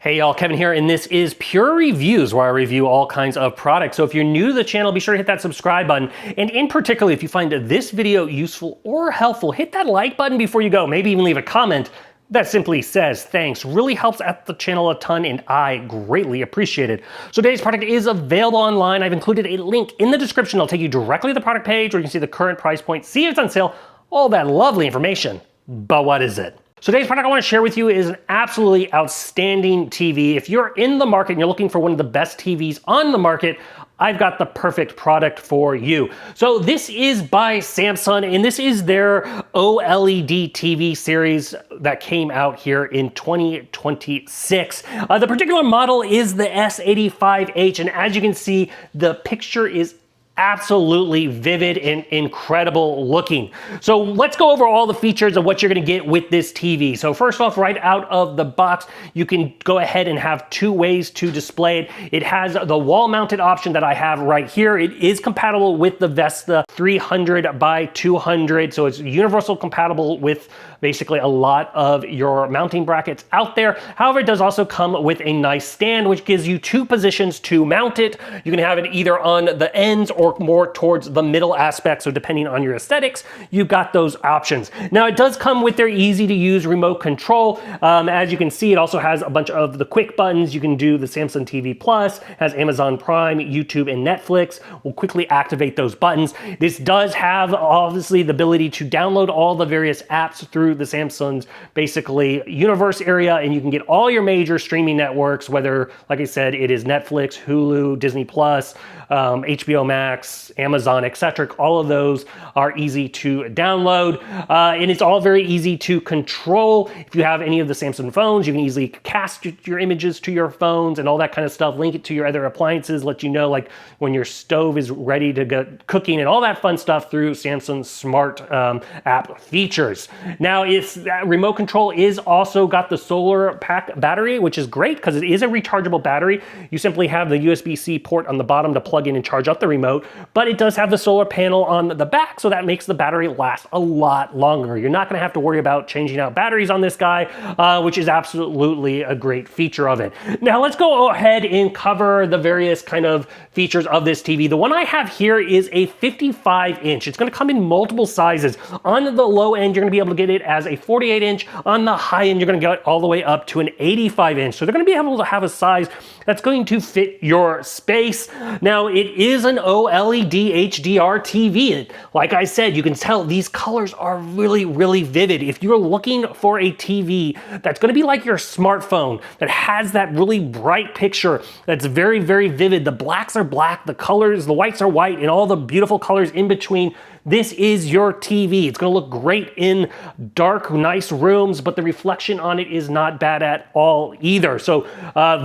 Hey y'all, Kevin here, and this is Pure Reviews, where I review all kinds of products. So if you're new to the channel, be sure to hit that subscribe button. And in particular, if you find this video useful or helpful, hit that like button before you go. Maybe even leave a comment that simply says thanks. Really helps out the channel a ton, and I greatly appreciate it. So today's product is available online. I've included a link in the description. It'll take you directly to the product page where you can see the current price point, see if it's on sale, all that lovely information. But what is it? So today's product I want to share with you is an absolutely outstanding TV. If you're in the market and you're looking for one of the best TVs on the market, I've got the perfect product for you. So this is by Samsung, and this is their OLED TV series that came out here in 2026. The particular model is the S85H, and as you can see, the picture is absolutely vivid and incredible looking. So let's go over all the features of what you're gonna get with this TV. So first off, right out of the box, you can go ahead and have two ways to display it. It has the wall mounted option that I have right here. It is compatible with the Vesta 300 by 200. So it's universal compatible with basically a lot of your mounting brackets out there. However, it does also come with a nice stand, which gives you two positions to mount it. You can have it either on the ends or more towards the middle aspect. So depending on your aesthetics, you've got those options. Now it does come with their easy to use remote control. As you can see, it also has a bunch of the quick buttons. You can do the Samsung TV Plus, has Amazon Prime, YouTube, and Netflix. We'll quickly activate those buttons. This does have obviously the ability to download all the various apps through the Samsung's basically universe area, and you can get all your major streaming networks, whether, like I said, it is Netflix, Hulu, Disney Plus, HBO Max, Amazon, etc. All of those are easy to download, and it's all very easy to control. If you have any of the Samsung phones, you can easily cast your images to your phones and all that kind of stuff, link it to your other appliances, let you know like when your stove is ready to get cooking and all that fun stuff through Samsung's smart app features. Now, it's remote control is also got the solar pack battery, which is great because it is a rechargeable battery. You simply have the USB-C port on the bottom to plug in and charge up the remote, but it does have the solar panel on the back, so that makes the battery last a lot longer. You're not gonna have to worry about changing out batteries on this guy, which is absolutely a great feature of it. Now let's go ahead and cover the various kind of features of this TV. The one I have here is a 55-inch. It's gonna come in multiple sizes. On the low end, you're gonna be able to get it as a 48-inch. On the high end, you're gonna get all the way up to an 85-inch. So they're gonna be able to have a size that's going to fit your space. Now, it is an OLED HDR TV. Like I said, you can tell these colors are really, really vivid. If you're looking for a TV that's gonna be like your smartphone, that has that really bright picture, that's very, very vivid. The blacks are black, the colors, the whites are white, and all the beautiful colors in between. This is your TV. It's gonna look great in dark, nice rooms, but the reflection on it is not bad at all either. So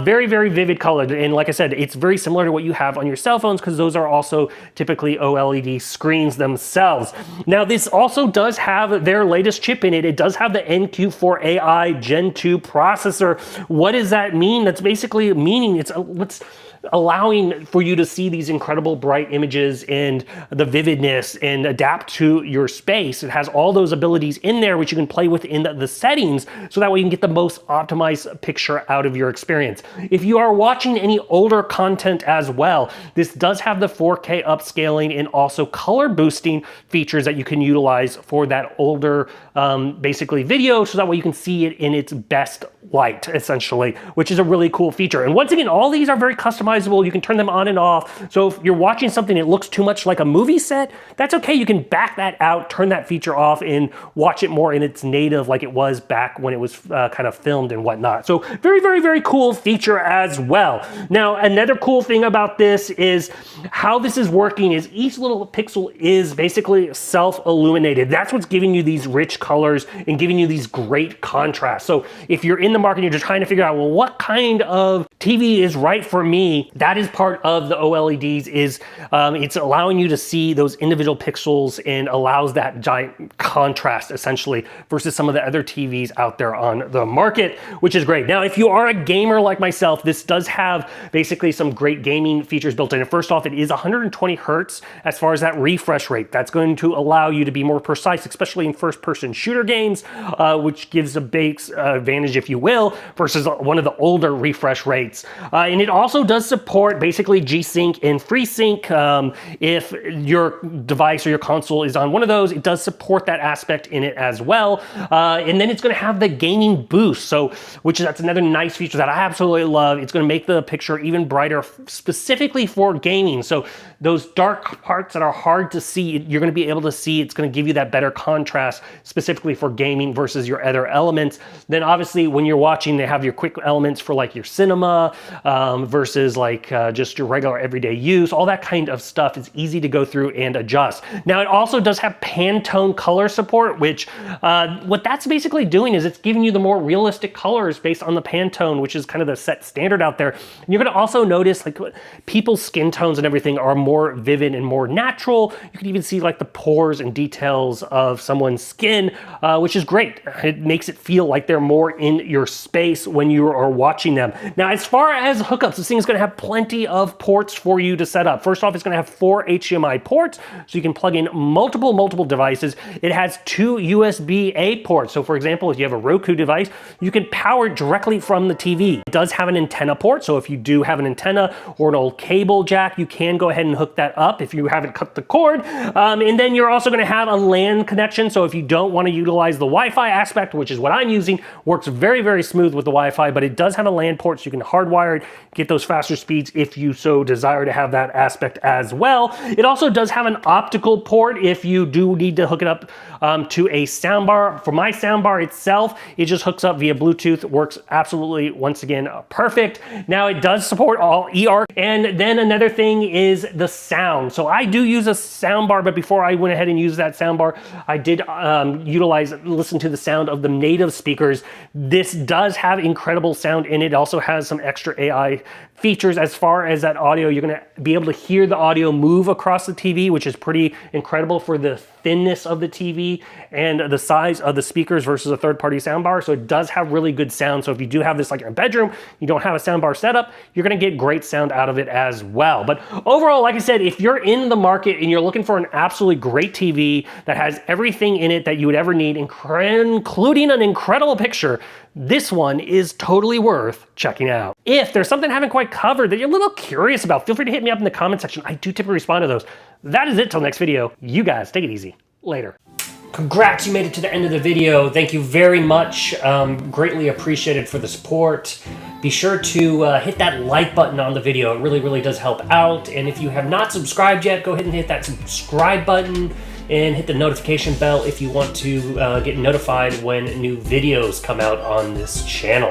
very, very vivid color. And like I said, it's very similar to what you have on your cell phones because those are also typically OLED screens themselves. Now, this also does have their latest chip in it. It does have the NQ4 AI Gen2 Processor. What does that mean? That's basically meaning it's allowing for you to see these incredible bright images and the vividness and adapt to your space. It has all those abilities in there which you can play with in the settings, so that way you can get the most optimized picture out of your experience. If you are watching any older content as well, this does have the 4K upscaling and also color boosting features that you can utilize for that older basically video, so that way you can see it in its best light, essentially, which is a really cool feature. And once again, all these are very customizable. You can turn them on and off. So if you're watching something that looks too much like a movie set, that's okay. You can back that out, turn that feature off, and watch it more in its native like it was back when it was kind of filmed and whatnot. So very, very, very cool feature as well. Now, another cool thing about this is how this is working is each little pixel is basically self-illuminated. That's what's giving you these rich colors and giving you these great contrasts. So if you're in the market and you're just trying to figure out, well, what kind of TV is right for me? RGB. That is part of the OLEDs, is it's allowing you to see those individual pixels and allows that giant contrast essentially versus some of the other TVs out there on the market, which is great. Now, if you are a gamer like myself, this does have basically some great gaming features built in. And first off, it is 120 hertz as far as that refresh rate. That's going to allow you to be more precise, especially in first-person shooter games, which gives a base advantage, if you will, versus one of the older refresh rates. And it also does support basically G-Sync and FreeSync. If your device or your console is on one of those, it does support that aspect in it as well. And then it's going to have the gaming boost, so that's another nice feature that I absolutely love. It's going to make the picture even brighter specifically for gaming. So those dark parts that are hard to see, you're going to be able to see. It's going to give you that better contrast specifically for gaming versus your other elements. Then obviously when you're watching, they have your quick elements for like your cinema versus like just your regular everyday use. All that kind of stuff is easy to go through and adjust. Now it also does have Pantone color support, which what that's basically doing is it's giving you the more realistic colors based on the Pantone, which is kind of the set standard out there. And you're going to also notice like people's skin tones and everything are more vivid and more natural. You can even see like the pores and details of someone's skin, which is great. It makes it feel like they're more in your space when you are watching them. Now, as far as hookups, this thing is going to have plenty of ports for you to set up. First off, it's going to have 4 HDMI ports, so you can plug in multiple devices. It has 2 USB-A ports. So for example, if you have a Roku device, you can power it directly from the TV. It does have an antenna port, so if you do have an antenna or an old cable jack, you can go ahead and hook that up if you haven't cut the cord. And then you're also going to have a LAN connection, so if you don't want to utilize the Wi-Fi aspect, which is what I'm using, works very smooth with the Wi-Fi, but it does have a LAN port, so you can hardwire it, get those faster speeds if you so desire to have that aspect as well. It also does have an optical port if you do need to hook it up to a soundbar. For my soundbar itself, it just hooks up via Bluetooth. Works absolutely, once again, perfect. Now it does support all ER. And then another thing is the sound. So I do use a soundbar, but before I went ahead and used that soundbar, I did listen to the sound of the native speakers. This does have incredible sound in it. It also has some extra AI features as far as that audio. You're going to be able to hear the audio move across the TV, which is pretty incredible for the thinness of the TV and the size of the speakers versus a third-party soundbar. So it does have really good sound. So if you do have this like in a bedroom, you don't have a soundbar setup, you're going to get great sound out of it as well. But overall, like I said, if you're in the market and you're looking for an absolutely great TV that has everything in it that you would ever need, including an incredible picture, this one is totally worth checking out. If there's something I haven't quite covered that you're a little curious about, feel free to hit me up in the comment section. I do typically respond to those. That is it till next video. You guys take it easy. Later. Congrats, you made it to the end of the video. Thank you very much. Greatly appreciated for the support. Be sure to hit that like button on the video. It really does help out. And if you have not subscribed yet, go ahead and hit that subscribe button and hit the notification bell if you want to get notified when new videos come out on this channel.